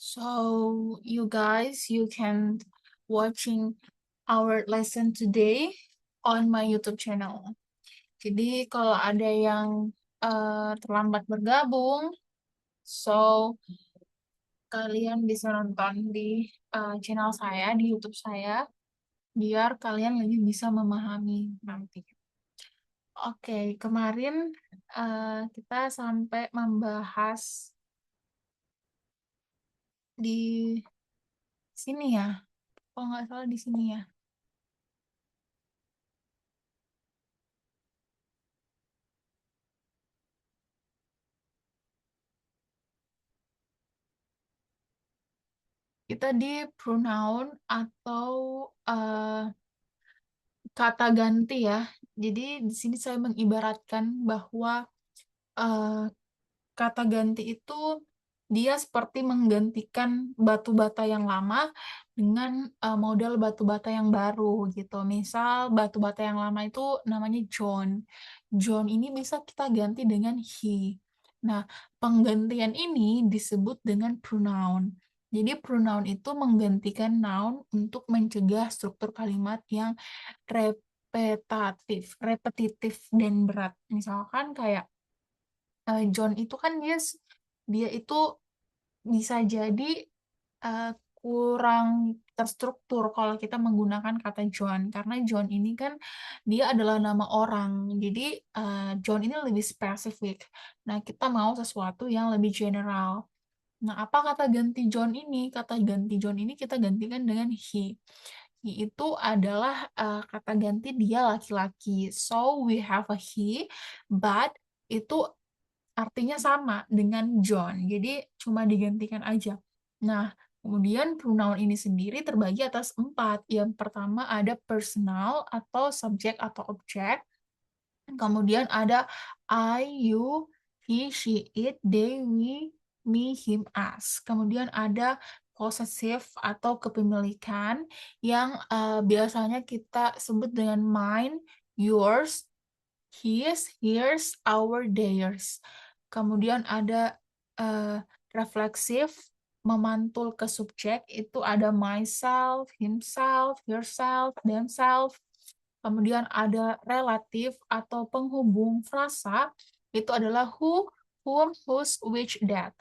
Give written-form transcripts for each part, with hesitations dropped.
So you guys, you can watching our lesson today on my YouTube channel. Jadi kalau ada yang terlambat bergabung, so kalian bisa nonton di channel saya di YouTube saya, biar kalian lebih bisa memahami nanti. Oke, kemarin kita sampai membahas di sini ya, kalau nggak salah di sini ya. Kita di pronoun atau kata ganti ya. Jadi di sini saya mengibaratkan bahwa eh, kata ganti itu dia seperti menggantikan batu bata yang lama dengan model batu bata yang baru gitu. Misal batu bata yang lama itu namanya John. John ini bisa kita ganti dengan he. Nah, penggantian ini disebut dengan pronoun. Jadi pronoun itu menggantikan noun untuk mencegah struktur kalimat yang repetitif dan berat. Misalkan kayak John itu kan dia itu bisa jadi eh, kurang terstruktur kalau kita menggunakan kata John, karena John ini kan dia adalah nama orang. Jadi John ini lebih spesifik. Nah, kita mau sesuatu yang lebih general. Nah, apa kata ganti John ini? Kata ganti John ini kita gantikan dengan he. He itu adalah kata ganti dia laki-laki. So we have a he, but itu artinya sama dengan John. Jadi cuma digantikan aja. Nah, kemudian pronoun ini sendiri terbagi atas 4. Yang pertama ada personal atau subjek atau objek. Kemudian ada I, you, he, she, it, they, we, me, him, us. Kemudian ada possessive atau kepemilikan yang biasanya kita sebut dengan mine, yours, his, hers, our, theirs. Kemudian ada refleksif, memantul ke subjek, itu ada myself, himself, yourself, themselves. Kemudian ada relatif atau penghubung frasa, itu adalah who, whom, whose, which, that.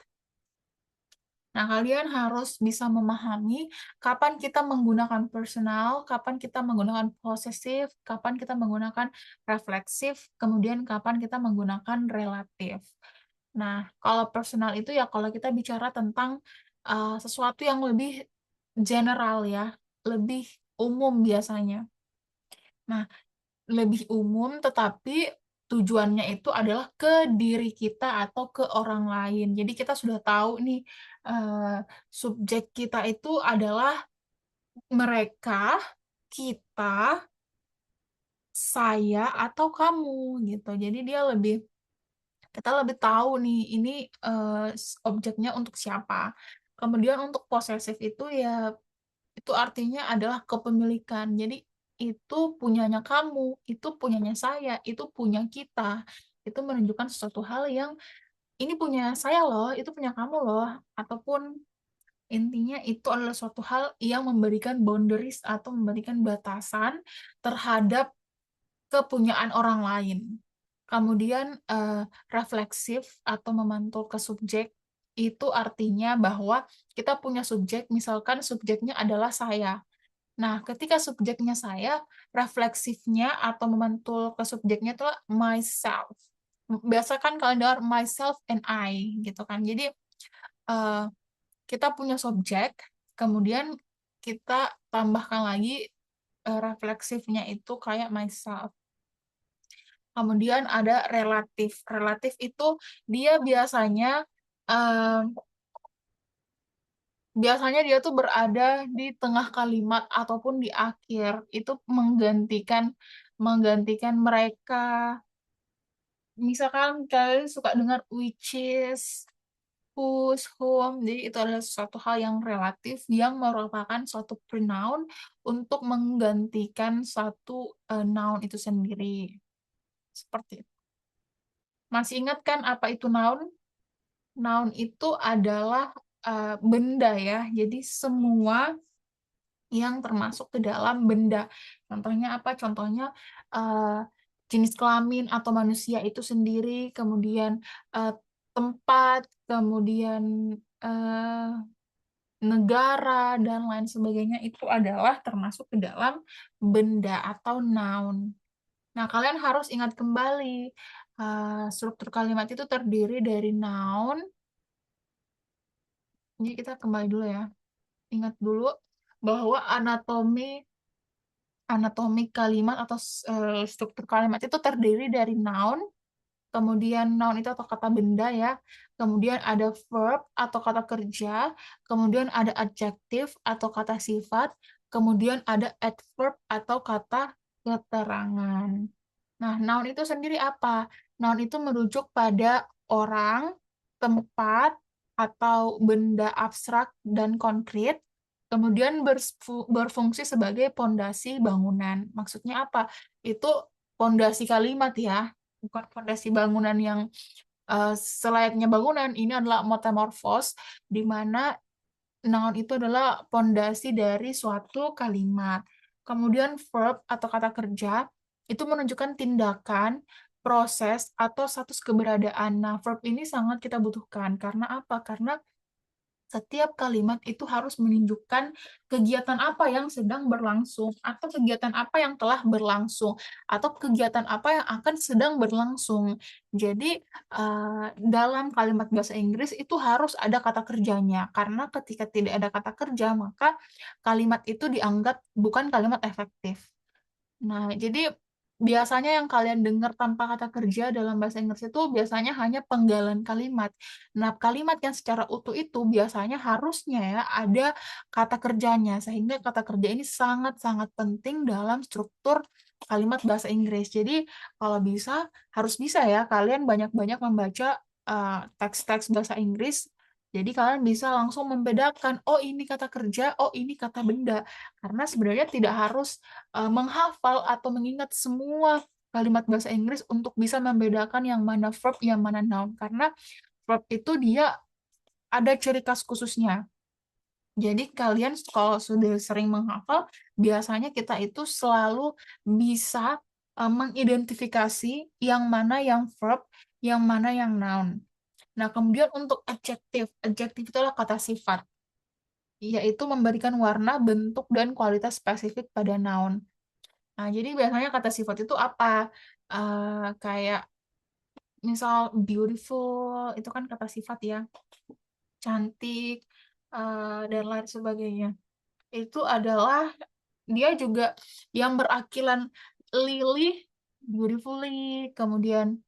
Nah, kalian harus bisa memahami kapan kita menggunakan personal, kapan kita menggunakan possessive, kapan kita menggunakan refleksif, kemudian kapan kita menggunakan relatif. Nah, kalau personal itu ya kalau kita bicara tentang sesuatu yang lebih general ya, lebih umum biasanya. Nah, lebih umum tetapi tujuannya itu adalah ke diri kita atau ke orang lain. Jadi kita sudah tahu nih subjek kita itu adalah mereka, kita, saya atau kamu gitu. Jadi kita lebih tahu nih ini objeknya untuk siapa. Kemudian untuk posesif itu ya itu artinya adalah kepemilikan. Jadi itu punyanya kamu, itu punyanya saya, itu punya kita. Itu menunjukkan sesuatu hal yang ini punya saya loh, itu punya kamu loh. Ataupun intinya itu adalah suatu hal yang memberikan boundaries atau memberikan batasan terhadap kepunyaan orang lain. Kemudian refleksif atau memantul ke subjek itu artinya bahwa kita punya subjek, misalkan subjeknya adalah saya. Nah, ketika subjeknya saya, refleksifnya atau memantul ke subjeknya itu myself. Biasa kan kalau dengar myself and I gitu kan. Jadi eh, kita punya subjek, kemudian kita tambahkan lagi refleksifnya itu kayak myself. Kemudian ada relatif. Relatif itu dia eh, biasanya dia tuh berada di tengah kalimat ataupun di akhir. Itu menggantikan mereka. Misalkan kalian suka dengar which is, whose, whom. Jadi itu adalah suatu hal yang relatif yang merupakan suatu pronoun untuk menggantikan satu noun itu sendiri. Seperti itu. Masih ingat kan apa itu noun? Noun itu adalah benda ya. Jadi semua yang termasuk ke dalam benda. Contohnya apa? Contohnya eh, jenis kelamin atau manusia itu sendiri, kemudian eh, tempat, kemudian eh, negara, dan lain sebagainya itu adalah termasuk ke dalam benda atau noun. Nah, kalian harus ingat kembali struktur kalimat itu terdiri dari noun. Jadi kita kembali dulu ya. Ingat dulu bahwa anatomi kalimat atau struktur kalimat itu terdiri dari noun, kemudian noun itu atau kata benda ya, kemudian ada verb atau kata kerja, kemudian ada adjektif atau kata sifat, kemudian ada adverb atau kata keterangan. Nah, noun itu sendiri apa? Noun itu merujuk pada orang, tempat, atau benda abstrak dan konkret, kemudian berfungsi sebagai pondasi bangunan. Maksudnya apa? Itu pondasi kalimat ya, bukan pondasi bangunan yang selayaknya bangunan. Ini adalah metamorfos, di mana noun itu adalah pondasi dari suatu kalimat. Kemudian verb atau kata kerja itu menunjukkan tindakan, proses, atau status keberadaan. Nah, verb ini sangat kita butuhkan. Karena apa? Karena setiap kalimat itu harus menunjukkan kegiatan apa yang sedang berlangsung, atau kegiatan apa yang telah berlangsung, atau kegiatan apa yang akan sedang berlangsung. Jadi, dalam kalimat bahasa Inggris itu harus ada kata kerjanya, karena ketika tidak ada kata kerja, maka kalimat itu dianggap bukan kalimat efektif. Nah, jadi biasanya yang kalian dengar tanpa kata kerja dalam bahasa Inggris itu biasanya hanya penggalan kalimat. Nah, kalimat yang secara utuh itu biasanya harusnya ya ada kata kerjanya, sehingga kata kerja ini sangat-sangat penting dalam struktur kalimat bahasa Inggris. Jadi, kalau bisa, harus bisa ya kalian banyak-banyak membaca teks-teks bahasa Inggris. Jadi kalian bisa langsung membedakan, oh ini kata kerja, oh ini kata benda. Karena sebenarnya tidak harus menghafal atau mengingat semua kalimat bahasa Inggris untuk bisa membedakan yang mana verb, yang mana noun. Karena verb itu dia ada ciri khas khususnya. Jadi kalian kalau sudah sering menghafal, biasanya kita itu selalu bisa mengidentifikasi yang mana yang verb, yang mana yang noun. Nah, kemudian untuk adjektif, adjektif itu adalah kata sifat, yaitu memberikan warna, bentuk, dan kualitas spesifik pada noun. Nah, jadi biasanya kata sifat itu apa? Kayak misal beautiful, itu kan kata sifat ya. Cantik, dan lain sebagainya. Itu adalah dia juga yang berakilan lily, beautifully, kemudian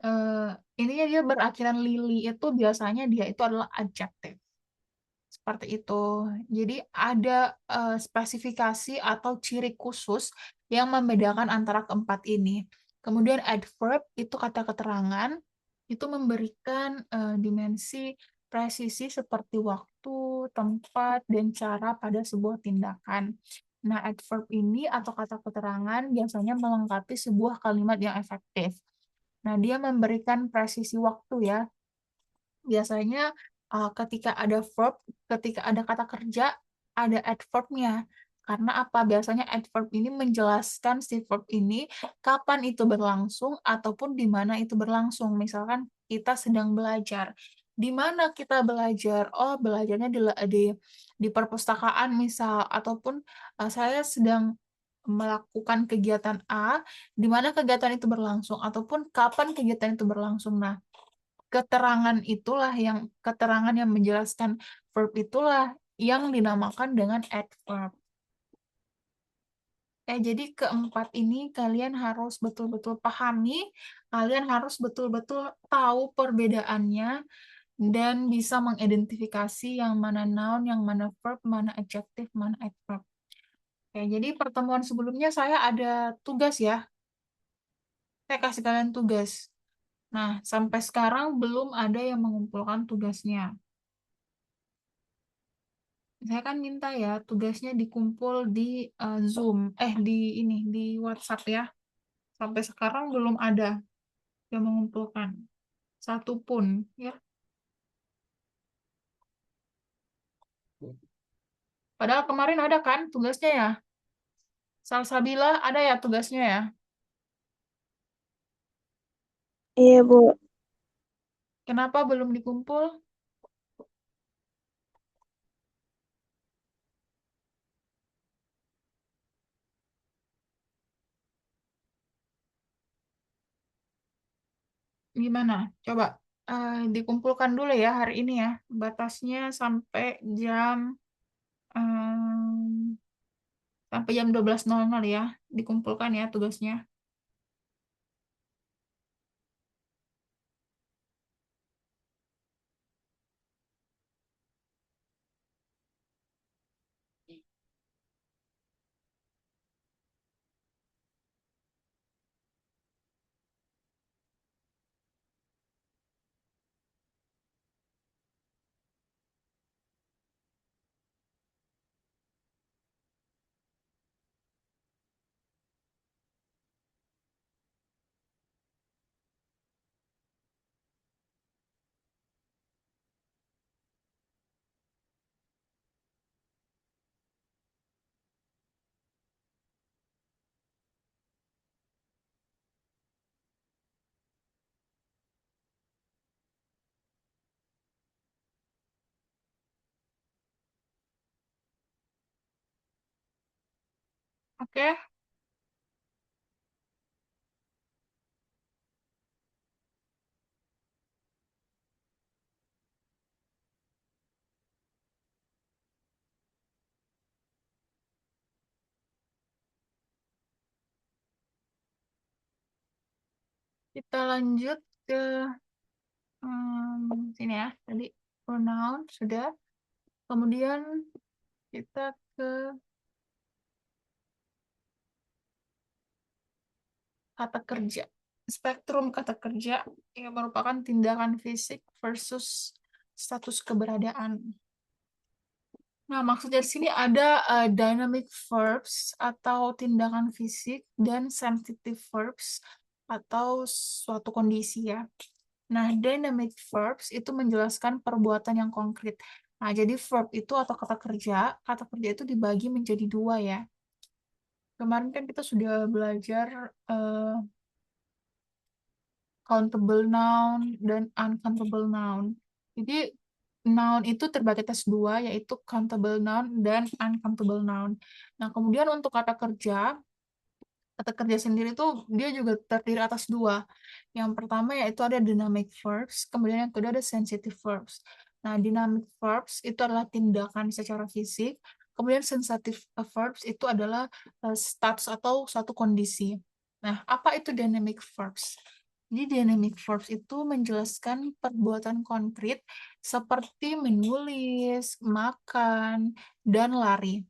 eh, intinya dia berakilan lily itu biasanya dia itu adalah adjektif. Seperti itu. Jadi ada spesifikasi atau ciri khusus yang membedakan antara keempat ini. Kemudian adverb itu kata keterangan, itu memberikan dimensi presisi seperti waktu, tempat, dan cara pada sebuah tindakan. Nah, adverb ini atau kata keterangan biasanya melengkapi sebuah kalimat yang efektif. Nah, dia memberikan presisi waktu ya, biasanya ketika ada verb, ketika ada kata kerja, ada adverb-nya. Karena apa? Biasanya adverb ini menjelaskan si verb ini kapan itu berlangsung ataupun di mana itu berlangsung. Misalkan kita sedang belajar. Di mana kita belajar? Oh, belajarnya di perpustakaan misal, ataupun saya sedang melakukan kegiatan A, di mana kegiatan itu berlangsung, ataupun kapan kegiatan itu berlangsung. Nah, keterangan yang menjelaskan verb itulah yang dinamakan dengan adverb. Jadi keempat ini kalian harus betul-betul pahami, kalian harus betul-betul tahu perbedaannya dan bisa mengidentifikasi yang mana noun, yang mana verb, mana adjective, mana adverb. Jadi pertemuan sebelumnya saya ada tugas ya, saya kasih kalian tugas. Nah, sampai sekarang belum ada yang mengumpulkan tugasnya. Saya kan minta ya tugasnya dikumpul di Zoom, di ini di WhatsApp ya. Sampai sekarang belum ada yang mengumpulkan satu pun ya. Padahal kemarin ada kan tugasnya ya? Salsabila ada ya tugasnya ya? Iya, Bu. Kenapa belum dikumpul? Gimana? Coba dikumpulkan dulu ya hari ini ya. Batasnya em, sampai jam 12.00 ya. Dikumpulkan ya tugasnya. Oke, kita lanjut ke sini ya. Tadi pronoun sudah. Kemudian kita ke kata kerja. Spektrum kata kerja yang merupakan tindakan fisik versus status keberadaan. Nah, maksud dari sini ada dynamic verbs atau tindakan fisik dan sensitive verbs atau suatu kondisi ya. Nah, dynamic verbs itu menjelaskan perbuatan yang konkret. Nah, jadi verb itu atau kata kerja itu dibagi menjadi dua ya. Kemarin kan kita sudah belajar countable noun dan uncountable noun. Jadi noun itu terbagi atas dua, yaitu countable noun dan uncountable noun. Nah, kemudian untuk kata kerja sendiri tuh dia juga terdiri atas dua. Yang pertama yaitu ada dynamic verbs, kemudian yang kedua ada sensitive verbs. Nah, dynamic verbs itu adalah tindakan secara fisik, kemudian sensitive verbs itu adalah status atau suatu kondisi. Nah, apa itu dynamic verbs? Jadi dynamic verbs itu menjelaskan perbuatan konkret seperti menulis, makan, dan lari.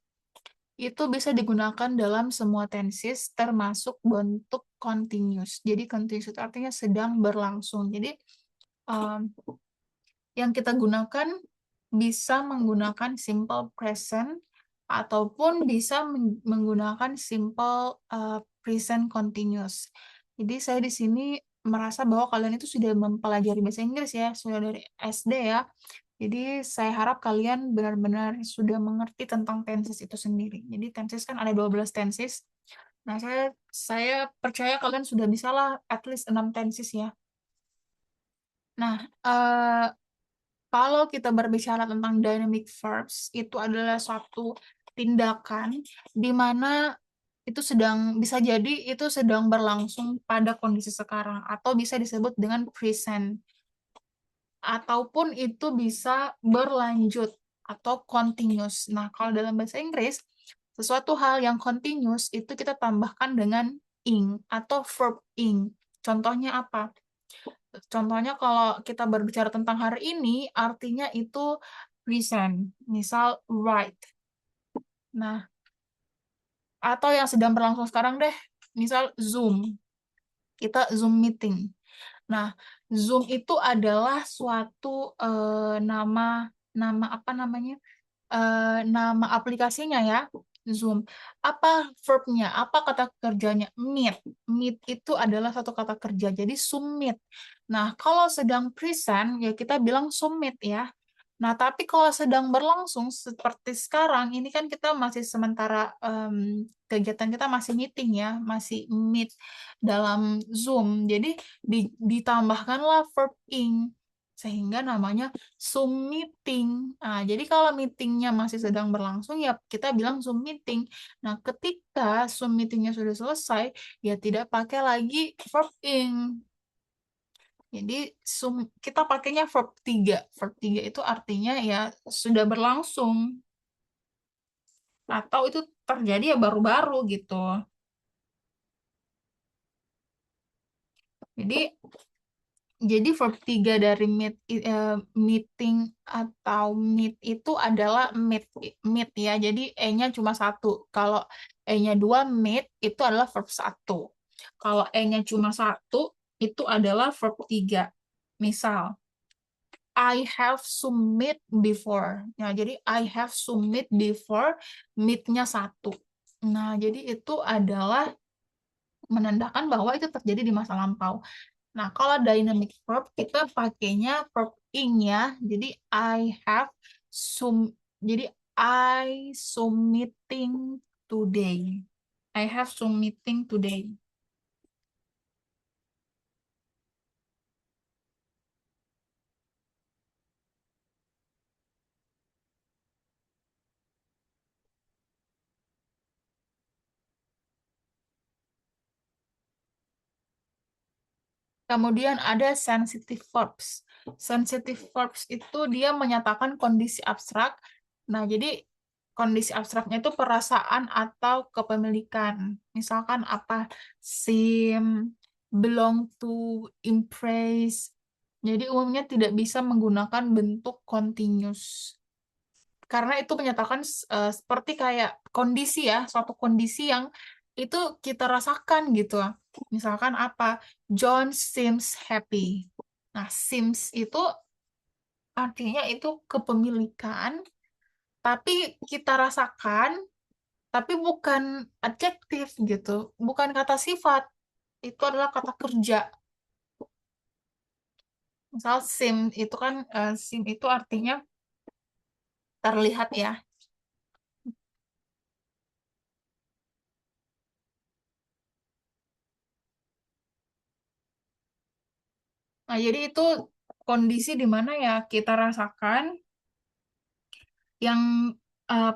Itu bisa digunakan dalam semua tenses termasuk bentuk continuous. Jadi continuous itu artinya sedang berlangsung. Jadi um, yang kita gunakan bisa menggunakan simple present ataupun bisa menggunakan simple present continuous. Jadi saya di sini merasa bahwa kalian itu sudah mempelajari bahasa Inggris ya, sudah dari SD ya. Jadi saya harap kalian benar-benar sudah mengerti tentang tenses itu sendiri. Jadi tenses kan ada 12 tenses. Nah, saya percaya kalian sudah bisa lah at least 6 tenses ya. Nah, kalau kita berbicara tentang dynamic verbs, itu adalah suatu tindakan di mana itu bisa jadi itu sedang berlangsung pada kondisi sekarang atau bisa disebut dengan present ataupun itu bisa berlanjut atau continuous. Nah, kalau dalam bahasa Inggris, sesuatu hal yang continuous itu kita tambahkan dengan ing atau verb ing. Contohnya apa? Contohnya kalau kita berbicara tentang hari ini, artinya itu present. Misal right. Nah, atau yang sedang berlangsung sekarang deh, misal Zoom. Kita Zoom meeting. Nah, Zoom itu adalah suatu nama nama apa namanya? Nama aplikasinya ya, Zoom. Apa verbnya? Apa kata kerjanya? Meet. Meet itu adalah satu kata kerja. Jadi submit. Nah, kalau sedang present ya kita bilang submit ya. Nah, tapi kalau sedang berlangsung seperti sekarang, ini kan kita masih sementara kegiatan kita masih meeting ya, masih meet dalam Zoom. Jadi ditambahkanlah verb ing sehingga namanya Zoom meeting. Nah, jadi kalau meetingnya masih sedang berlangsung ya kita bilang Zoom meeting. Nah, ketika Zoom meetingnya sudah selesai, ya tidak pakai lagi verb ing. Jadi kita pakainya verb 3. Verb 3 itu artinya ya sudah berlangsung atau itu terjadi ya baru-baru gitu. Jadi verb 3 dari meeting atau meet itu adalah meet ya. Jadi E-nya cuma satu. Kalau E-nya dua meet itu adalah verb satu. Kalau E-nya cuma satu itu adalah verb 3. Misal I have submit before. Ya, jadi I have submit before meet-nya satu. Nah, jadi itu adalah menandakan bahwa itu terjadi di masa lampau. Nah, kalau dynamic verb kita pakainya verb ing ya. Jadi I have jadi I submitting today. I have submitting today. Kemudian ada sensitive verbs. Sensitive verbs itu dia menyatakan kondisi abstrak. Nah, jadi kondisi abstraknya itu perasaan atau kepemilikan. Misalkan apa? Seem, belong to, impress. Jadi umumnya tidak bisa menggunakan bentuk continuous. Karena itu menyatakan seperti kayak kondisi ya, suatu kondisi yang itu kita rasakan gitu. Misalkan apa? John seems happy. Nah, seems itu artinya itu kepemilikan, tapi kita rasakan, tapi bukan adjektif gitu, bukan kata sifat. Itu adalah kata kerja. Misal seem itu kan seem itu artinya terlihat ya. Nah, jadi itu kondisi di mana ya kita rasakan yang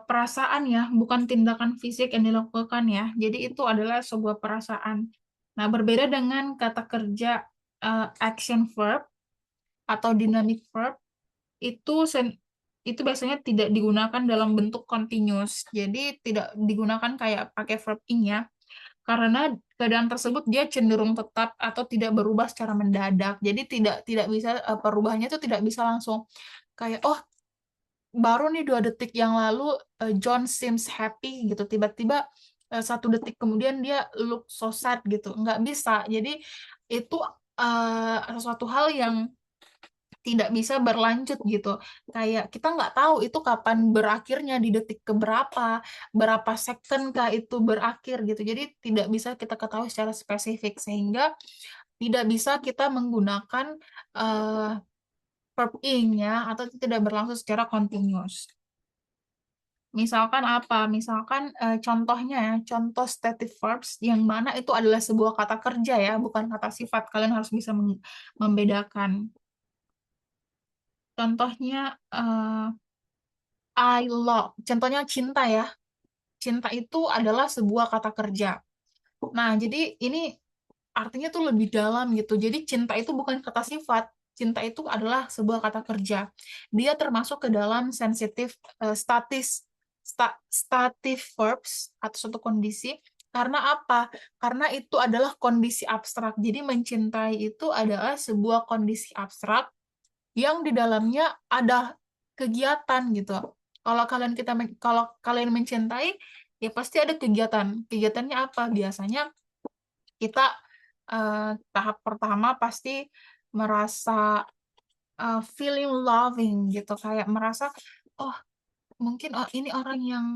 perasaan ya, bukan tindakan fisik yang dilakukan ya. Jadi itu adalah sebuah perasaan. Nah, berbeda dengan kata kerja action verb atau dynamic verb itu itu biasanya tidak digunakan dalam bentuk continuous. Jadi tidak digunakan kayak pakai verb ing ya. Karena keadaan tersebut dia cenderung tetap atau tidak berubah secara mendadak. Jadi tidak tidak bisa perubahannya itu tidak bisa langsung kayak oh baru nih 2 detik yang lalu John seems happy gitu tiba-tiba 1 detik kemudian dia look so sad gitu nggak bisa jadi itu sesuatu hal yang tidak bisa berlanjut gitu kayak kita nggak tahu itu kapan berakhirnya di detik keberapa berapa second kah itu berakhir gitu jadi tidak bisa kita ketahui secara spesifik sehingga tidak bisa kita menggunakan uh, verb ing ya atau tidak berlangsung secara continuous. Misalkan apa? Misalkan contohnya ya, contoh stative verbs yang mana itu adalah sebuah kata kerja ya, bukan kata sifat. Kalian harus bisa membedakan. Contohnya I love. Contohnya cinta ya. Cinta itu adalah sebuah kata kerja. Nah, jadi ini artinya tuh lebih dalam gitu. Jadi cinta itu bukan kata sifat. Cinta itu adalah sebuah kata kerja. Dia termasuk ke dalam sensitif stative verbs atau suatu kondisi. Karena apa? Karena itu adalah kondisi abstrak. Jadi mencintai itu adalah sebuah kondisi abstrak yang di dalamnya ada kegiatan gitu. Kalau kalian mencintai, ya pasti ada kegiatan. Kegiatannya apa? Biasanya kita tahap pertama pasti merasa feeling loving gitu kayak merasa oh mungkin oh ini orang yang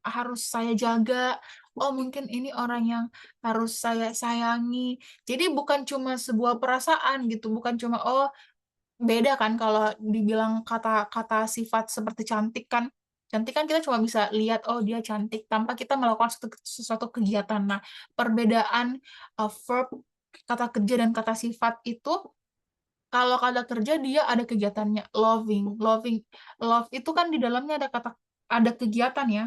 harus saya jaga oh mungkin ini orang yang harus saya sayangi jadi bukan cuma sebuah perasaan gitu bukan cuma oh Beda kan kalau dibilang kata-kata sifat seperti cantik kan. Cantik kan kita cuma bisa lihat, oh dia cantik, tanpa kita melakukan sesuatu kegiatan. Nah, perbedaan verb, kata kerja dan kata sifat itu, kalau kata kerja dia ada kegiatannya, loving, loving, love itu kan di dalamnya ada kegiatan ya.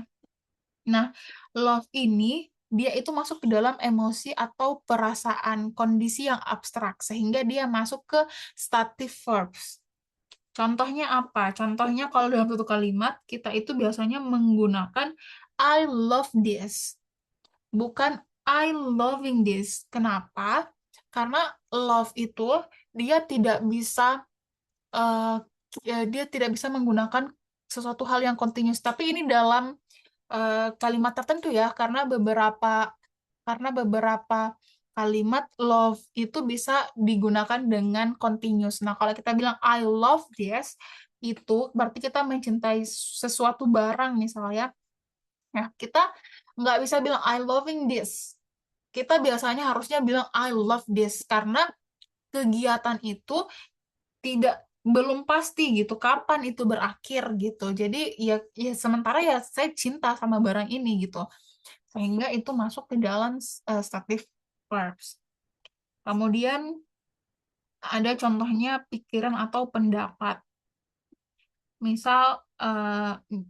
Nah, love ini dia itu masuk ke dalam emosi atau perasaan, kondisi yang abstrak, sehingga dia masuk ke stative verbs. Contohnya apa? Contohnya kalau dalam satu kalimat, kita itu biasanya menggunakan I love this, bukan I loving this. Kenapa? Karena love itu dia tidak bisa eh, dia tidak bisa menggunakan sesuatu hal yang continuous. Tapi ini dalam kalimat tertentu ya, karena beberapa kalimat love itu bisa digunakan dengan continuous. Nah, kalau kita bilang I love this, itu berarti kita mencintai sesuatu barang misalnya. Nah, kita nggak bisa bilang I loving this. Kita biasanya harusnya bilang I love this karena kegiatan itu tidak belum pasti gitu kapan itu berakhir gitu. Jadi ya sementara ya saya cinta sama barang ini gitu. Sehingga itu masuk ke dalam stative verbs. Kemudian ada contohnya pikiran atau pendapat. Misal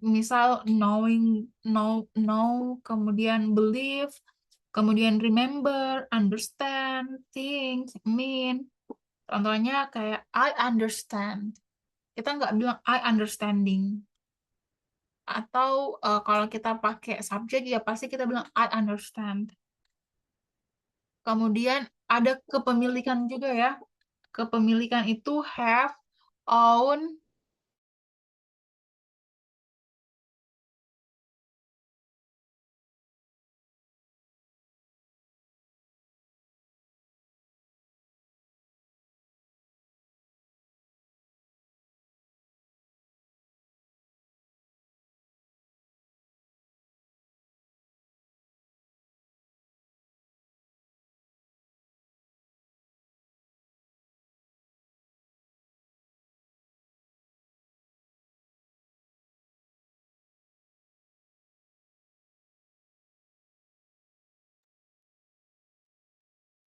misal knowing, know, kemudian believe, kemudian remember, understand, think, mean. Contohnya kayak I understand. Kita nggak bilang I understanding. Atau kalau kita pakai subjek ya pasti kita bilang I understand. Kemudian ada kepemilikan juga ya. Kepemilikan itu have, own,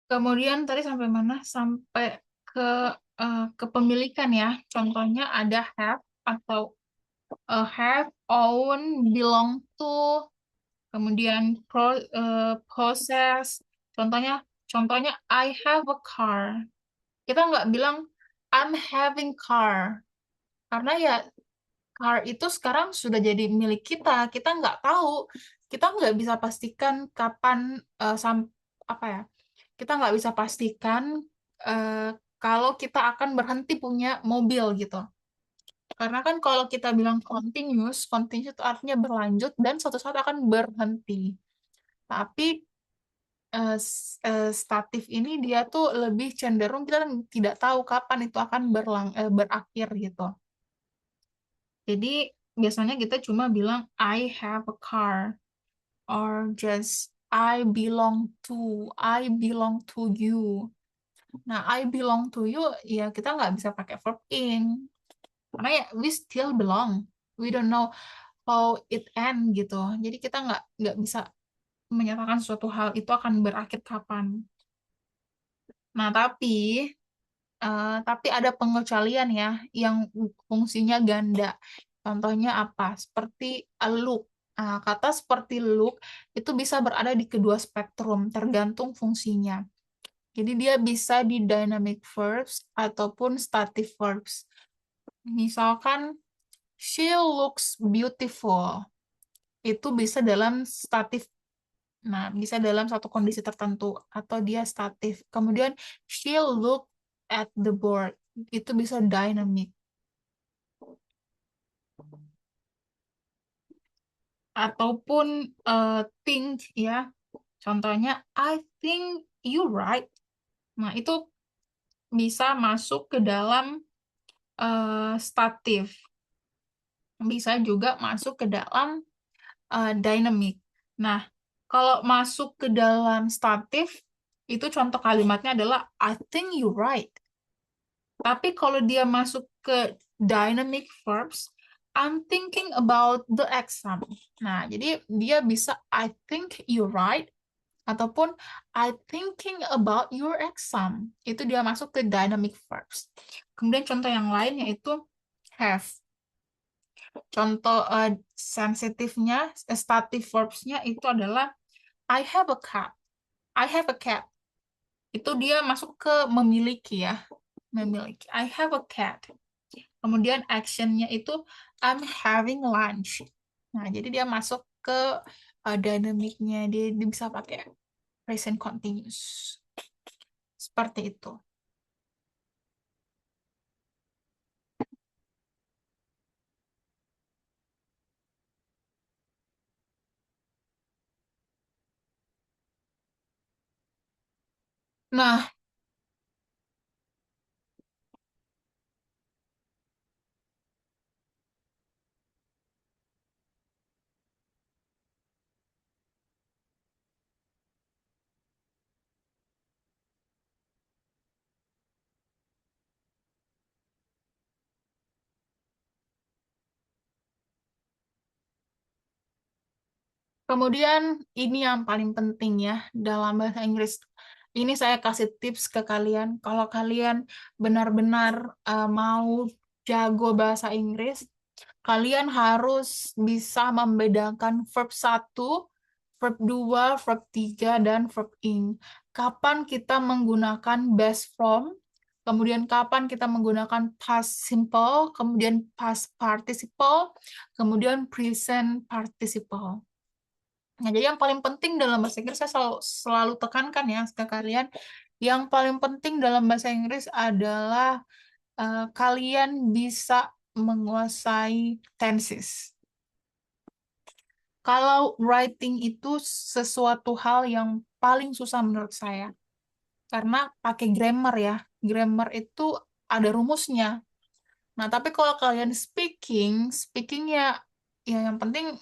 kemudian tadi sampai mana? Sampai ke kepemilikan ya. Contohnya ada have atau have, own, belong to, kemudian possess. Contohnya, contohnya I have a car. Kita nggak bilang I'm having car. Karena ya car itu sekarang sudah jadi milik kita. Kita nggak tahu, kita nggak bisa pastikan kapan apa ya? Kita nggak bisa pastikan eh, kalau kita akan berhenti punya mobil gitu. Karena kan kalau kita bilang continuous, continuous itu artinya berlanjut dan suatu saat akan berhenti. Tapi statif ini dia tuh lebih cenderung kita tidak tahu kapan itu akan berakhir gitu. Jadi biasanya kita cuma bilang I have a car or just I belong to you. Nah, I belong to you ya kita nggak bisa pakai verb in karena ya we still belong. We don't know how it end gitu. Jadi kita nggak bisa menyatakan suatu hal itu akan berakhir kapan. Nah, tapi ada pengecualian ya yang fungsinya ganda. Contohnya apa? Seperti a look. Nah, kata seperti look itu bisa berada di kedua spektrum, tergantung fungsinya. Jadi dia bisa di dynamic verbs ataupun stative verbs. Misalkan, she looks beautiful. Itu bisa dalam statif. Nah, bisa dalam satu kondisi tertentu atau dia statif. Kemudian she look at the board. Itu bisa dynamic. Ataupun think ya. Contohnya I think you right. Nah, itu bisa masuk ke dalam statif. Bisa juga masuk ke dalam dynamic. Nah, kalau masuk ke dalam statif, itu contoh kalimatnya adalah I think you right. Tapi kalau dia masuk ke dynamic verbs, I'm thinking about the exam. Nah, jadi dia bisa I think you're right ataupun I thinking about your exam. Itu dia masuk ke dynamic verbs. Kemudian contoh yang lain yaitu have. Contoh sensitifnya, stative verbs-nya itu adalah I have a cat. I have a cat. Itu dia masuk ke memiliki ya. Memiliki. I have a cat. Kemudian action-nya itu I'm having lunch. Nah, jadi dia masuk ke dynamic-nya. Dia bisa pakai present continuous. Seperti itu. Nah, kemudian ini yang paling penting ya dalam bahasa Inggris. Ini saya kasih tips ke kalian. Kalau kalian benar-benar mau jago bahasa Inggris, kalian harus bisa membedakan verb satu, verb 2, verb 3, dan verb ing. Kapan kita menggunakan best from, kemudian kapan kita menggunakan past simple, kemudian past participle, kemudian present participle. Nah, jadi yang paling penting dalam bahasa Inggris saya selalu tekankan ya ke kalian, yang paling penting dalam bahasa Inggris adalah kalian bisa menguasai tenses. Kalau writing itu sesuatu hal yang paling susah menurut saya, karena pakai grammar ya. Grammar itu ada rumusnya. Nah, tapi kalau kalian speaking ya yang penting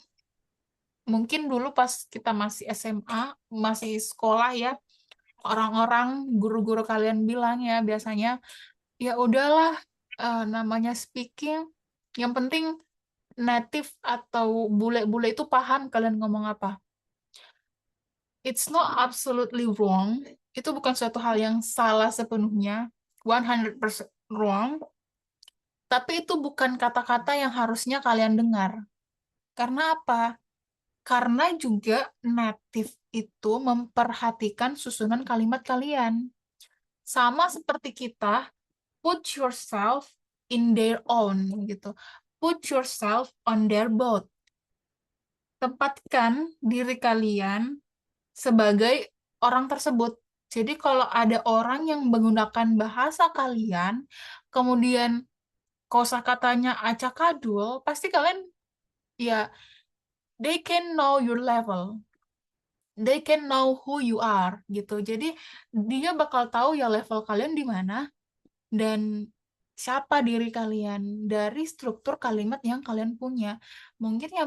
mungkin dulu pas kita masih SMA, masih sekolah ya, orang-orang guru-guru kalian bilang ya biasanya ya udahlah namanya speaking yang penting native atau bule-bule itu paham kalian ngomong apa. It's not absolutely wrong. Itu bukan suatu hal yang salah sepenuhnya, 100% wrong, tapi itu bukan kata-kata yang harusnya kalian dengar. Karena apa? Karena juga native itu memperhatikan susunan kalimat kalian. Sama seperti kita, put yourself in their own gitu. Put yourself on their boat. Tempatkan diri kalian sebagai orang tersebut. Jadi kalau ada orang yang menggunakan bahasa kalian, kemudian kosakatanya acakadul, pasti kalian ya they can know your level. They can know who you are gitu. Jadi dia bakal tahu ya level kalian di mana dan siapa diri kalian dari struktur kalimat yang kalian punya. Mungkin ya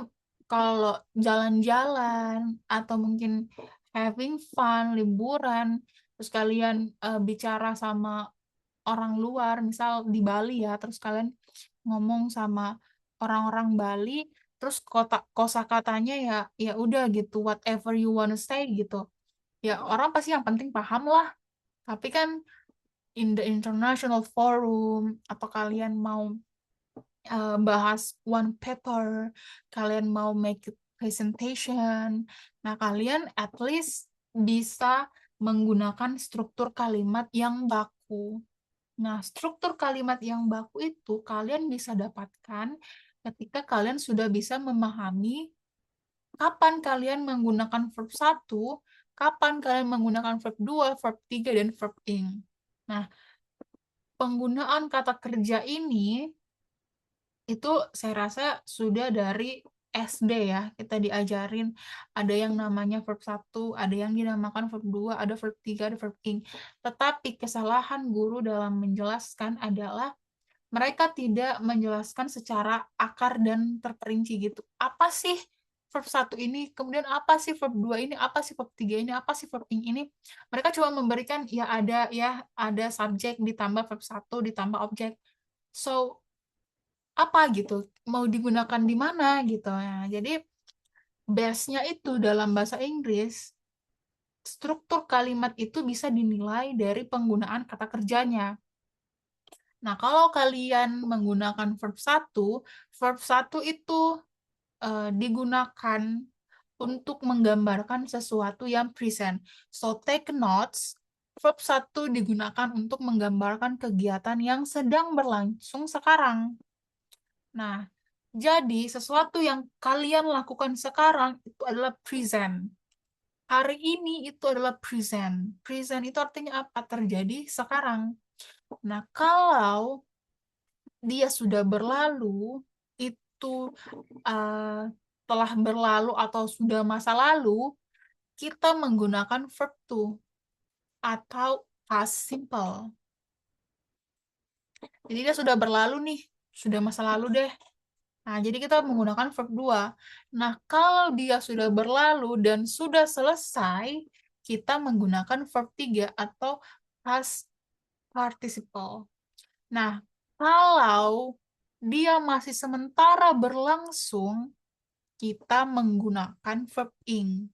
kalau jalan-jalan atau mungkin having fun, liburan, terus kalian bicara sama orang luar, misal di Bali ya, terus kalian ngomong sama orang-orang Bali, terus kosakatanya ya ya udah gitu, whatever you wanna say gitu. Ya orang pasti yang penting paham lah. Tapi kan in the international forum atau kalian mau bahas one paper, kalian mau make it presentation, nah kalian at least bisa menggunakan struktur kalimat yang baku. Nah, struktur kalimat yang baku itu kalian bisa dapatkan ketika kalian sudah bisa memahami kapan kalian menggunakan verb satu, kapan kalian menggunakan verb 2, verb 3, dan verb ing. Nah, penggunaan kata kerja ini itu saya rasa sudah dari SD ya, kita diajarin ada yang namanya verb satu, ada yang dinamakan verb 2, ada verb 3, ada verb ing. Tetapi kesalahan guru dalam menjelaskan adalah mereka tidak menjelaskan secara akar dan terperinci gitu. Apa sih verb satu ini, kemudian apa sih verb 2 ini, apa sih verb 3 ini, apa sih verb ini. Mereka cuma memberikan ada subjek ditambah verb satu ditambah objek. So, apa gitu? Mau digunakan di mana gitu. Nah, jadi base-nya itu dalam bahasa Inggris, struktur kalimat itu bisa dinilai dari penggunaan kata kerjanya. Nah, kalau kalian menggunakan verb satu itu digunakan untuk menggambarkan sesuatu yang present. So, take notes, verb satu digunakan untuk menggambarkan kegiatan yang sedang berlangsung sekarang. Nah, jadi sesuatu yang kalian lakukan sekarang itu adalah present. Hari ini itu adalah present. Present itu artinya apa? Terjadi sekarang. Nah, kalau dia sudah berlalu, itu uh, telah berlalu atau sudah masa lalu, kita menggunakan verb to atau past simple. Jadi dia sudah berlalu nih, sudah masa lalu deh. Nah, jadi kita menggunakan verb 2. Nah, kalau dia sudah berlalu dan sudah selesai, kita menggunakan verb 3 atau past participle. Nah, kalau dia masih sementara berlangsung, kita menggunakan verb ing.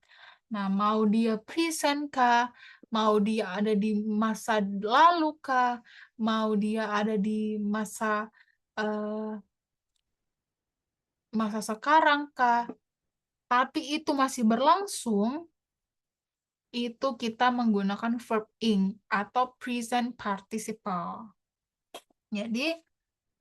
Nah, mau dia present kah, mau dia ada di masa lalu kah, mau dia ada di eh, masa sekarang kah, tapi itu masih berlangsung, itu kita menggunakan verb ing atau present participle. Jadi,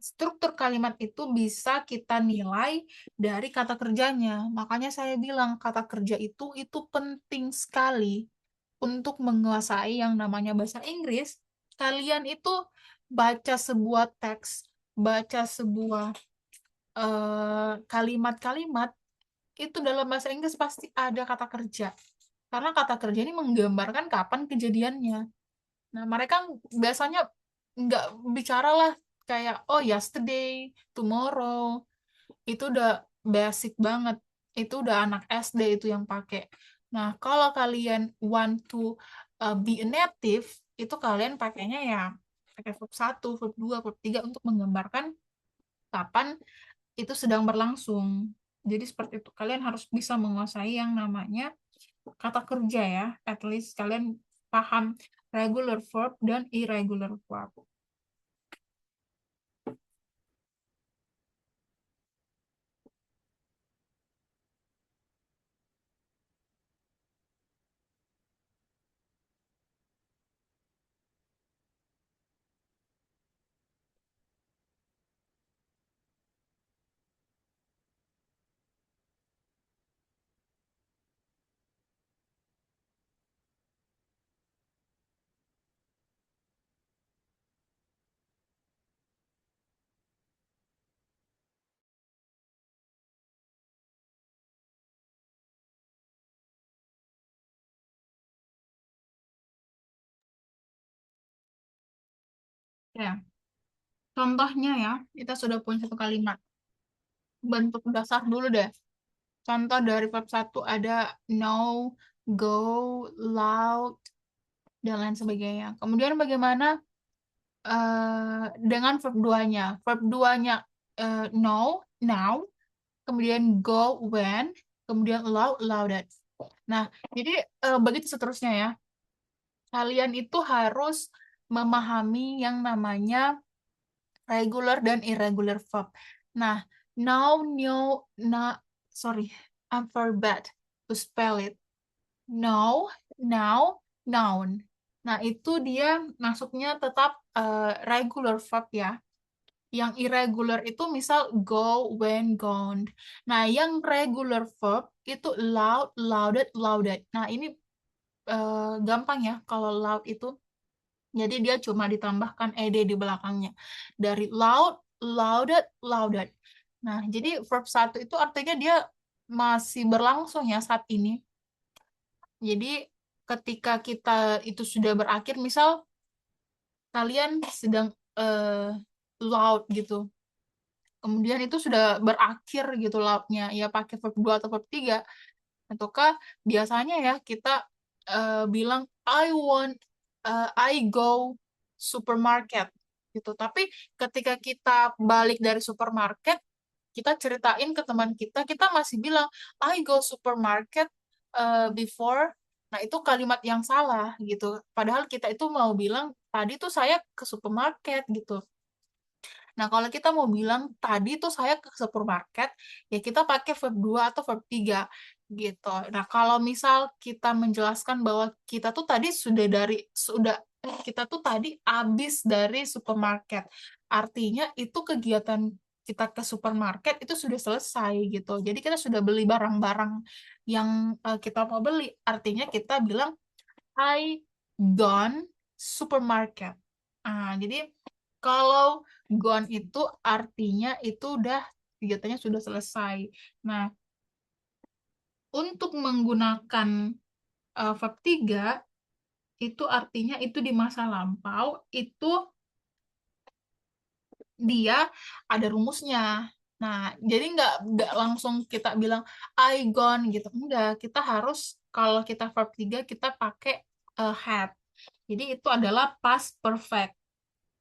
struktur kalimat itu bisa kita nilai dari kata kerjanya. Makanya saya bilang kata kerja itu penting sekali untuk menguasai yang namanya bahasa Inggris. Kalian itu baca sebuah teks, baca sebuah kalimat-kalimat, itu dalam bahasa Inggris pasti ada kata kerja. Karena kata kerja ini menggambarkan kapan kejadiannya. Nah, mereka biasanya nggak bicara lah kayak, oh yesterday, tomorrow, itu udah basic banget. Itu udah anak SD itu yang pakai. Nah, kalau kalian want to be a native, itu kalian pakainya ya pakai verb satu, verb 2, verb 3 untuk menggambarkan kapan itu sedang berlangsung. Jadi seperti itu. Kalian harus bisa menguasai yang namanya kata kerja ya. At least kalian paham regular verb dan irregular verb. Ya, contohnya ya, kita sudah punya satu kalimat. Bentuk dasar dulu deh. Contoh dari verb satu ada know, go, loud, dan lain sebagainya. Kemudian bagaimana dengan verb 2-nya? Verb 2-nya know, now, kemudian go, when, kemudian loud, louded. Nah, jadi begitu seterusnya ya. Kalian itu harus memahami yang namanya regular dan irregular verb. Nah, now, know, sorry, I'm very bad to spell it. Know, now, noun. Nah, itu dia masuknya tetap regular verb ya. Yang irregular itu misal go, when, gone. Nah, yang regular verb itu loud, louded, louded. Nah, ini gampang ya kalau loud itu. Jadi dia cuma ditambahkan ed di belakangnya. Dari loud, louded, louded. Nah, jadi verb satu itu artinya dia masih berlangsung ya saat ini. Jadi ketika kita itu sudah berakhir, misal kalian sedang loud gitu. kemudian itu sudah berakhir gitu lautnya, ya pakai verb 2 atau verb 3. Ataukah biasanya ya kita bilang I go supermarket gitu. Tapi ketika kita balik dari supermarket, kita ceritain ke teman kita masih bilang I go supermarket before. Nah, itu kalimat yang salah gitu. Padahal kita itu mau bilang tadi tuh saya ke supermarket gitu. Nah, kalau kita mau bilang tadi tuh saya ke supermarket, ya kita pakai verb 2 atau verb 3 gitu. Nah, kalau misal kita menjelaskan bahwa kita tuh tadi kita tuh tadi habis dari supermarket. Artinya itu kegiatan kita ke supermarket itu sudah selesai gitu. Jadi kita sudah beli barang-barang yang kita mau beli. Artinya kita bilang I gone supermarket. Jadi kalau gone itu artinya itu udah kegiatannya sudah selesai. Nah, untuk menggunakan verb 3 itu artinya itu di masa lampau, itu dia ada rumusnya. Nah, jadi nggak langsung kita bilang I gone gitu. Enggak, kita harus kalau kita verb 3 kita pakai had. Jadi itu adalah past perfect.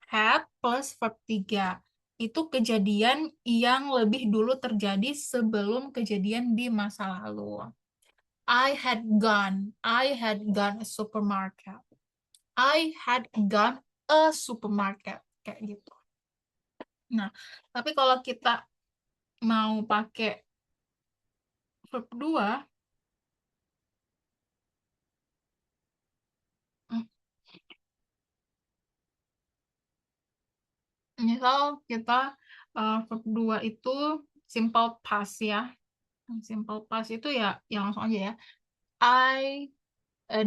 Had plus verb 3. Itu kejadian yang lebih dulu terjadi sebelum kejadian di masa lalu. I had gone a supermarket. I had gone a supermarket. Kayak gitu. Nah, tapi kalau kita mau pakai verb 2, misal kita verb 2 itu simple past ya. Simple past itu ya, yang langsung aja ya. I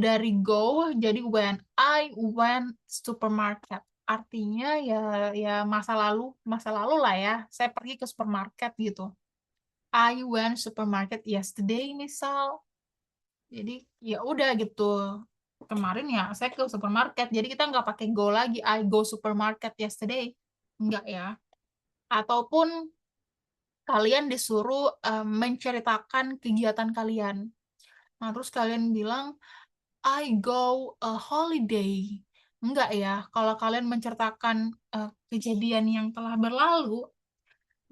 dari go jadi when I went supermarket, artinya ya ya masa lalu lah ya, saya pergi ke supermarket gitu. I went supermarket yesterday misal, jadi ya udah gitu, kemarin ya saya ke supermarket, jadi kita nggak pakai go lagi I go supermarket yesterday, enggak ya. Ataupun kalian disuruh menceritakan kegiatan kalian, nah terus kalian bilang I go a holiday. Enggak ya, kalau kalian menceritakan kejadian yang telah berlalu,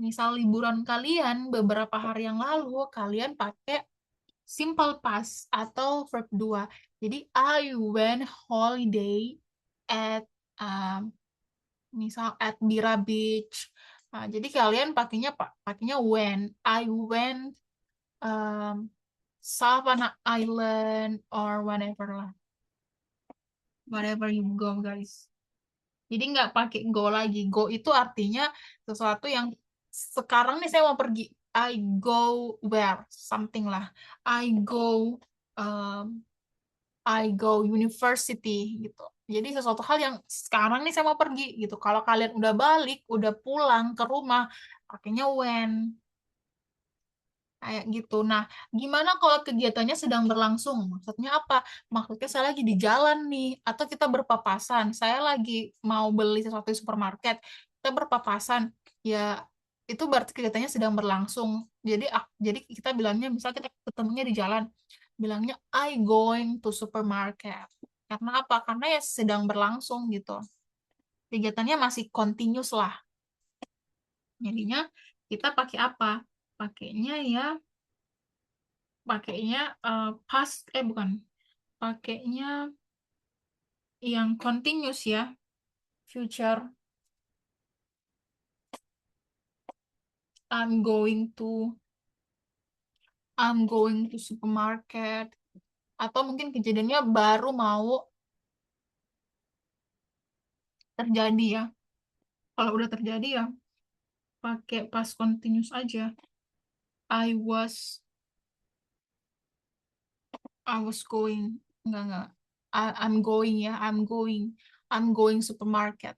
misal liburan kalian beberapa hari yang lalu, kalian pakai simple past atau verb 2. Jadi I went holiday at misal at Bira Beach. Nah, jadi kalian pakainya when. I went um, Savannah Island or whatever lah. Whatever you go, guys. Jadi nggak pakai go lagi. Go itu artinya sesuatu yang sekarang nih saya mau pergi. I go where? Something lah. I go um, I go university gitu. Jadi sesuatu hal yang sekarang nih saya mau pergi gitu. Kalau kalian udah balik, udah pulang ke rumah, pakainya when. Kayak gitu. Nah, gimana kalau kegiatannya sedang berlangsung? Maksudnya apa? Maksudnya saya lagi di jalan nih, atau kita berpapasan. Saya lagi mau beli sesuatu di supermarket, kita berpapasan. Ya, itu berarti kegiatannya sedang berlangsung. Jadi kita bilangnya, misal kita ketemunya di jalan, bilangnya I going to supermarket. Karena apa? Karena ya sedang berlangsung gitu. Kegiatannya masih continuous lah. Jadinya kita pakai apa? Pakainya ya pakainya past bukan, pakainya yang continuous ya, future. I'm going to supermarket, atau mungkin kejadiannya baru mau terjadi ya. Kalau udah terjadi ya pakai past continuous aja. I was going, enggak, I'm going ya, I'm going supermarket.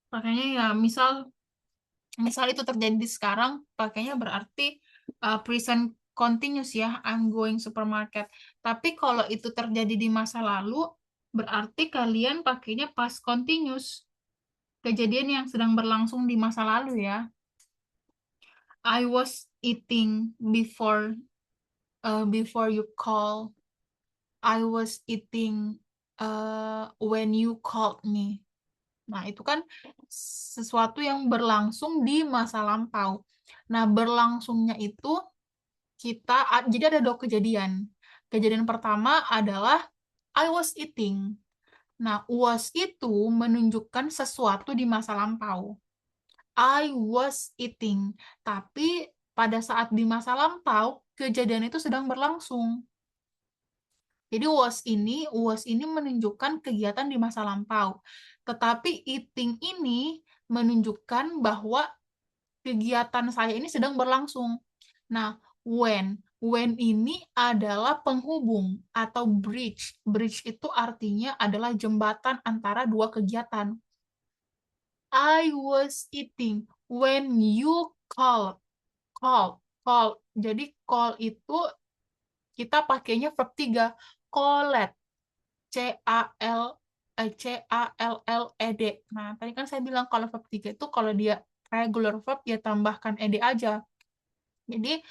Makanya ya misal misal itu terjadi di sekarang, pakainya berarti present continuous ya, I'm going supermarket. Tapi kalau itu terjadi di masa lalu, berarti kalian pakainya past continuous. Kejadian yang sedang berlangsung di masa lalu ya. I was eating before you call. I was eating when you called me. Nah, itu kan sesuatu yang berlangsung di masa lampau. Nah, berlangsungnya itu jadi ada dua kejadian. Kejadian pertama adalah I was eating. Nah, was itu menunjukkan sesuatu di masa lampau. I was eating. Tapi pada saat di masa lampau, kejadian itu sedang berlangsung. Jadi was ini menunjukkan kegiatan di masa lampau. Tetapi eating ini menunjukkan bahwa kegiatan saya ini sedang berlangsung. Nah, when ini adalah penghubung atau bridge. Bridge itu artinya adalah jembatan antara dua kegiatan. I was eating when you call. Jadi call itu kita pakainya verb 3. Called. C-A-L-L-E-D. Nah, tadi kan saya bilang kalau verb 3 itu kalau dia regular verb ya tambahkan ed aja. Jadi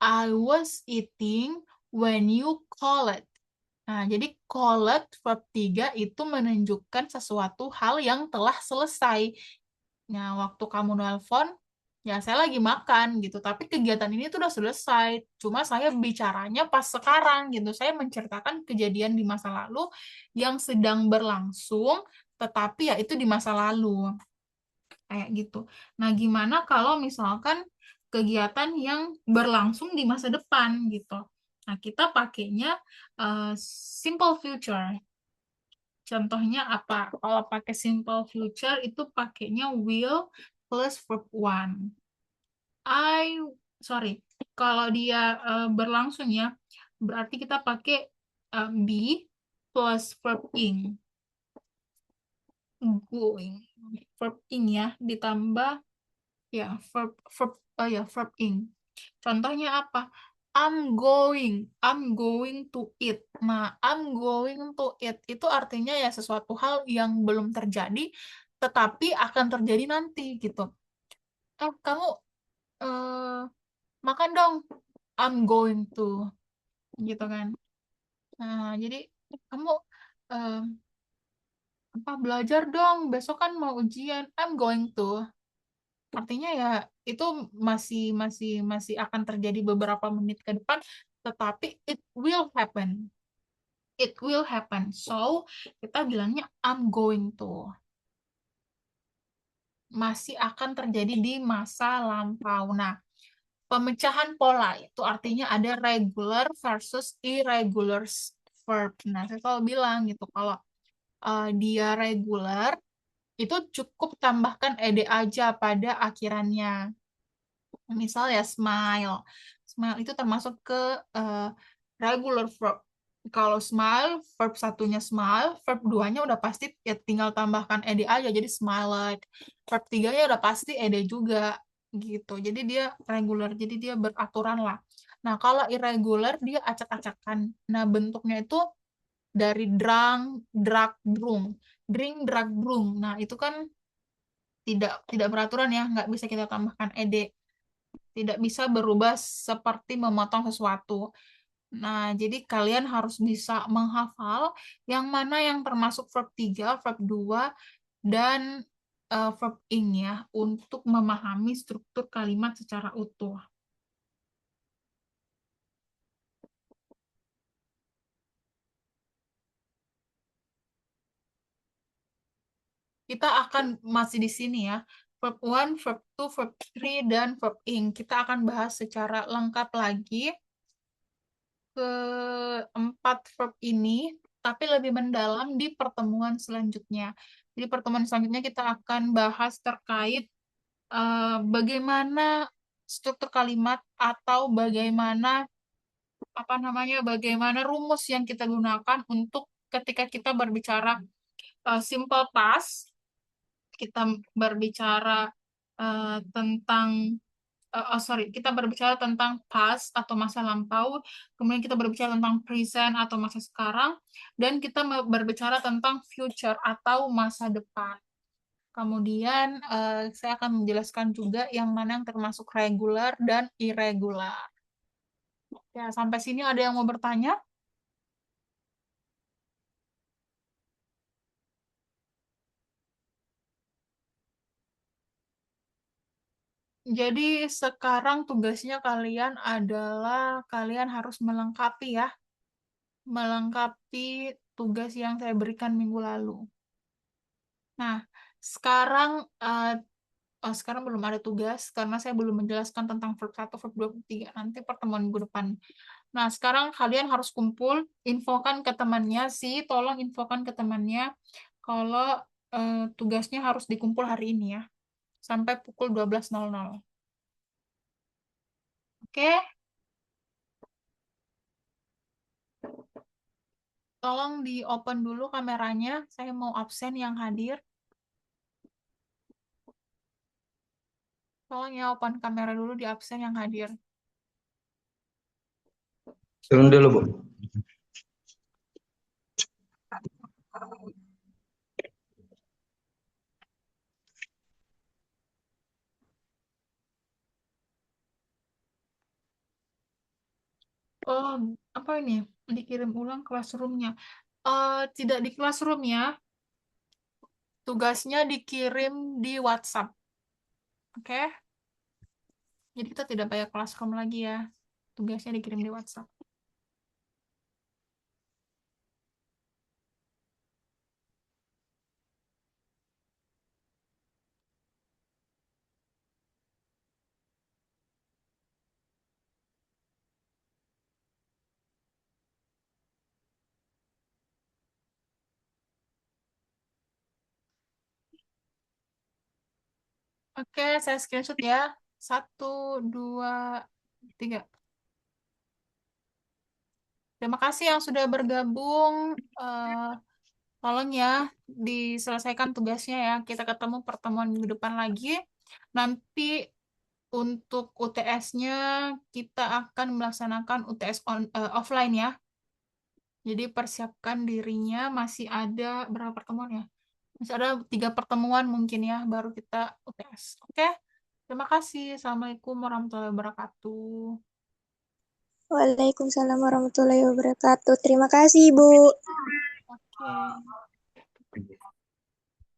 I was eating when you called. Nah, jadi called verb 3 itu menunjukkan sesuatu hal yang telah selesai. Nah, waktu kamu nelpon, ya saya lagi makan gitu. Tapi kegiatan ini tuh udah selesai. Cuma saya bicaranya pas sekarang gitu. Saya menceritakan kejadian di masa lalu yang sedang berlangsung, tetapi ya itu di masa lalu. Kayak gitu. Nah, gimana kalau misalkan kegiatan yang berlangsung di masa depan gitu. Nah, kita pakainya simple future. Contohnya apa? Kalau pakai simple future itu pakainya will plus verb one. I, sorry, kalau dia berlangsung ya, berarti kita pakai be plus verb ing. Going. Verb ing ya, ditambah ya verb ing. Contohnya apa? I'm going to eat. Nah, I'm going to eat itu artinya ya sesuatu hal yang belum terjadi, tetapi akan terjadi nanti gitu. Kamu eh, makan dong. I'm going to, gitu kan. Nah, jadi kamu eh, apa belajar dong. Besok kan mau ujian. I'm going to. Artinya ya itu masih masih masih akan terjadi beberapa menit ke depan, tetapi it will happen. It will happen. So, kita bilangnya I'm going to. Masih akan terjadi di masa lampau. Nah, pemecahan pola itu artinya ada regular versus irregular verb. Nah, saya selalu bilang gitu, kalau dia regular, itu cukup tambahkan ed aja pada akhirannya. Misal ya smile. Smile itu termasuk ke eh, regular verb. Kalau smile, verb satunya smile, verb duanya udah pasti ya tinggal tambahkan ed aja jadi smiled. Verb tiganya udah pasti ed juga gitu. Jadi dia regular, jadi dia beraturan lah. Nah, kalau irregular dia acak-acakan. Nah, bentuknya itu dari drag, drung. Drink, drag, drung. Nah, itu kan tidak beraturan ya, nggak bisa kita tambahkan ed, tidak bisa berubah seperti memotong sesuatu. Nah, jadi kalian harus bisa menghafal yang mana yang termasuk verb 3, verb 2, dan verb ing ya, untuk memahami struktur kalimat secara utuh. Kita akan masih di sini ya. Verb 1, verb 2, verb 3, dan verb ing. Kita akan bahas secara lengkap lagi keempat verb ini, tapi lebih mendalam di pertemuan selanjutnya. Jadi pertemuan selanjutnya kita akan bahas terkait bagaimana struktur kalimat atau bagaimana rumus yang kita gunakan untuk ketika kita berbicara simple past, kita berbicara tentang sorry, kita berbicara tentang past atau masa lampau, kemudian kita berbicara tentang present atau masa sekarang, dan kita berbicara tentang future atau masa depan. Kemudian saya akan menjelaskan juga yang mana yang termasuk regular dan irregular. Ya, sampai sini ada yang mau bertanya? Jadi sekarang tugasnya kalian adalah kalian harus melengkapi ya, melengkapi tugas yang saya berikan minggu lalu. Nah, sekarang sekarang belum ada tugas karena saya belum menjelaskan tentang verb 1, verb 2, verb 3. Nanti pertemuan minggu depan. Nah, sekarang kalian harus kumpul, infokan ke temannya sih, tolong infokan ke temannya kalau tugasnya harus dikumpul hari ini ya, sampai pukul 12.00. Oke? Tolong di open dulu kameranya, saya mau absen yang hadir. Tolong ya open kamera dulu di absen yang hadir. Turun dulu, Bu. Oh, apa ini? Dikirim ulang classroom-nya. Tidak di classroom ya, tugasnya dikirim di WhatsApp. Oke? Jadi kita tidak pakai classroom lagi ya. Tugasnya dikirim di WhatsApp. Oke, saya screenshot ya. 1, 2, 3. Terima kasih yang sudah bergabung. Tolong ya diselesaikan tugasnya ya. Kita ketemu pertemuan minggu depan lagi. Nanti untuk UTS-nya kita akan melaksanakan UTS offline ya. Jadi persiapkan dirinya, masih ada berapa pertemuan ya? Masih ada 3 pertemuan mungkin ya, baru kita UTS. Oke? Terima kasih. Assalamualaikum warahmatullahi wabarakatuh. Waalaikumsalam warahmatullahi wabarakatuh. Terima kasih, Ibu. Oke.